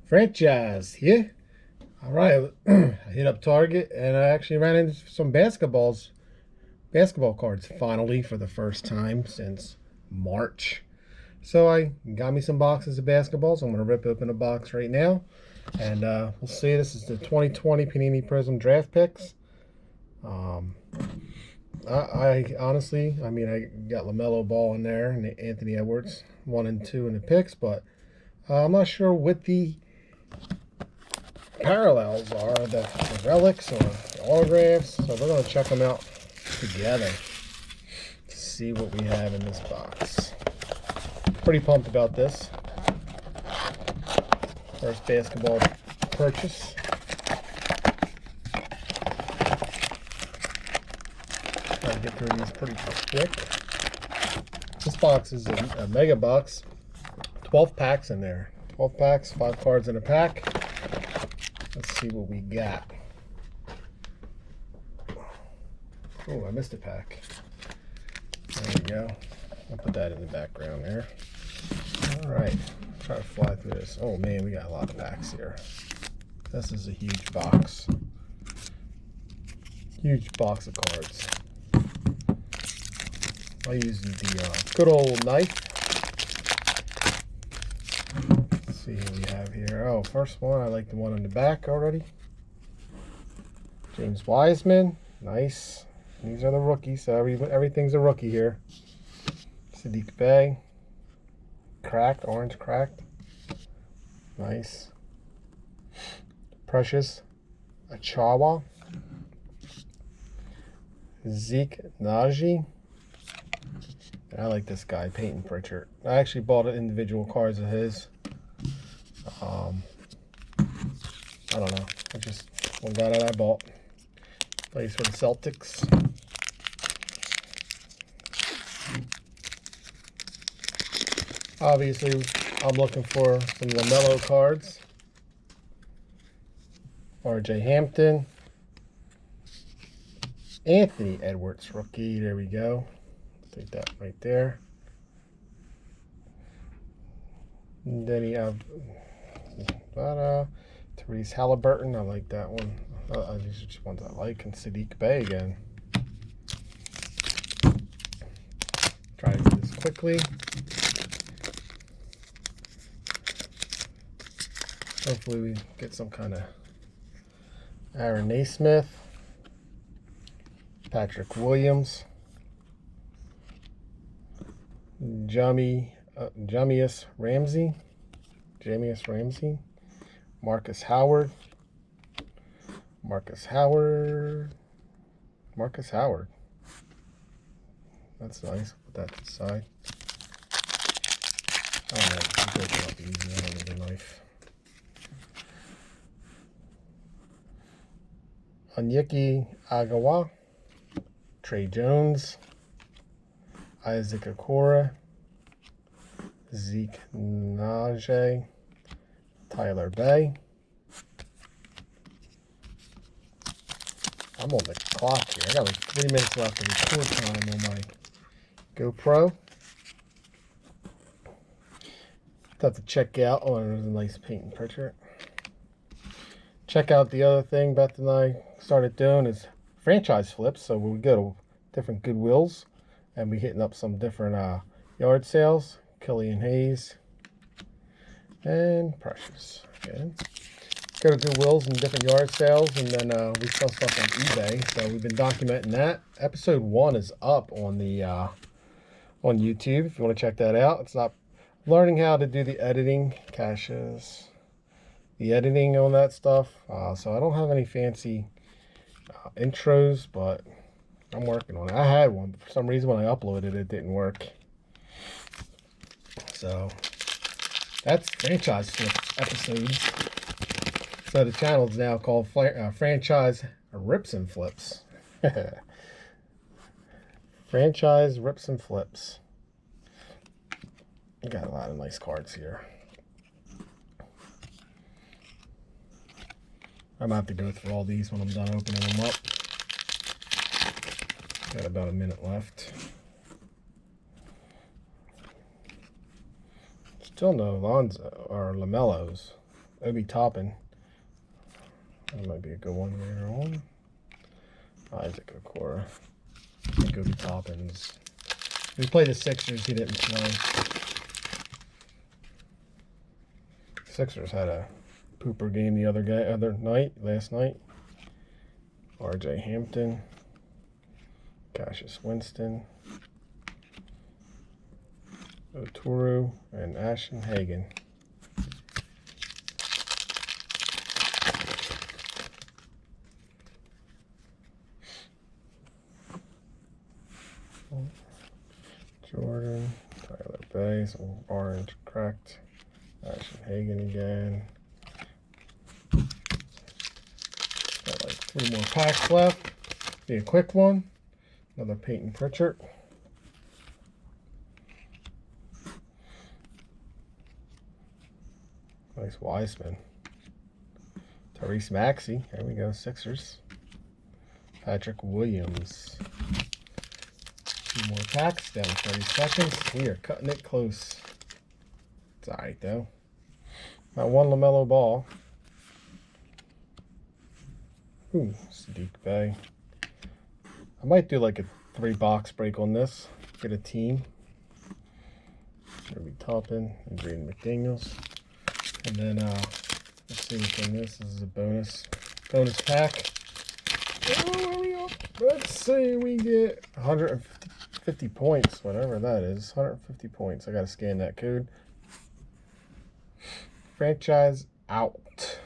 Franchise, yeah. All right, I hit up Target and I actually ran into some basketball cards finally for the first time since March. So I got me some boxes of basketballs. I'm gonna rip open a box right now, and we'll see. This is the 2020 Panini Prizm Draft Picks. Um, I honestly, I got LaMelo Ball in there and Anthony Edwards 1 and 2 in the picks, but I'm not sure what the parallels are, the relics or the autographs. So we're going to check them out together to see what we have in this box. Pretty pumped about this. First basketball purchase. Try to get through these pretty quick. This box is a mega box. 12 packs in there. 12 packs, 5 cards in a pack. Let's see what we got. Oh, I missed a pack. There we go. I'll put that in the background there. All right, try to fly through this. Oh man, we got a lot of packs here. This is a huge box. Huge box of cards. I use the good old knife. Let's see what we have here. Oh, first one, I like the one on the back already. James Wiseman, nice. These are the rookies, so everything's a rookie here. Saddiq Bey, cracked, orange cracked. Nice. Precious Achawa. Zeke Naji. I like this guy, Peyton Pritchard. I actually bought individual cards of his. I don't know. I just one guy that I bought. Plays for the Celtics. Obviously, I'm looking for some LaMelo cards. R.J. Hampton. Anthony Edwards, rookie. There we go. Take that right there. And then you have Therese Halliburton. I like that one. These are just ones I like. And Saddiq Bey again. Try to do this quickly. Hopefully we get some kind of Aaron Naismith, Patrick Williams, Jamius Ramsey, Marcus Howard. That's nice. Put that to the side. Alright, I'm breaking up easy. I don't need a knife. Onyeki Agawa, Trey Jones, Isaac Okoro, Zeke Naji, Tyler Bey. I'm on the clock here. I got like 3 minutes left of record time on my GoPro. Have to check out. Oh, there's a nice Peyton Pritchard. Check out the other thing Beth and I started doing is franchise flips. So we go to different Goodwills and we hitting up some different yard sales. Killian Hayes and Precious. Okay. Go to Goodwills and different yard sales, and then we sell stuff on eBay. So we've been documenting that. Episode 1 is up on the on YouTube if you want to check that out. It's not learning how to do the editing, caches, the editing on that stuff. So I don't have any fancy intros, but I'm working on it. I had one, but for some reason when I uploaded it, it didn't work. So that's franchise flip episodes. So the channel is now called Franchise Rips and Flips. Franchise Rips and Flips. You got a lot of nice cards here. I'm going to have to go through all these when I'm done opening them up. Got about a minute left. Still no Lonzo or LaMelos. Obi Toppin. That might be a good one later on. Isaac Okora. I think Obi Toppins. We played the Sixers, he didn't play. Sixers had a pooper game the last night. RJ Hampton. Cassius Winston. Oturu and Ashton Hagen. Jordan, Tyler Bay, some orange cracked. Ashton Hagen again. Got like 3 more packs left. Be a quick one. Another Peyton Pritchard. Nice Wiseman. Tyrese Maxey. There we go. Sixers. Patrick Williams. 2 more packs. Down 30 seconds. We are cutting it close. It's alright though. Got 1 LaMelo Ball. Ooh, Sadiq Bey. I might do like a 3-box break on this. Get a team. Obi Toppin and Jaden McDaniels. And then let's see what's in this. This is a bonus pack. Oh, let's see, we get 150 points, whatever that is. 150 points. I gotta scan that code. Franchise out.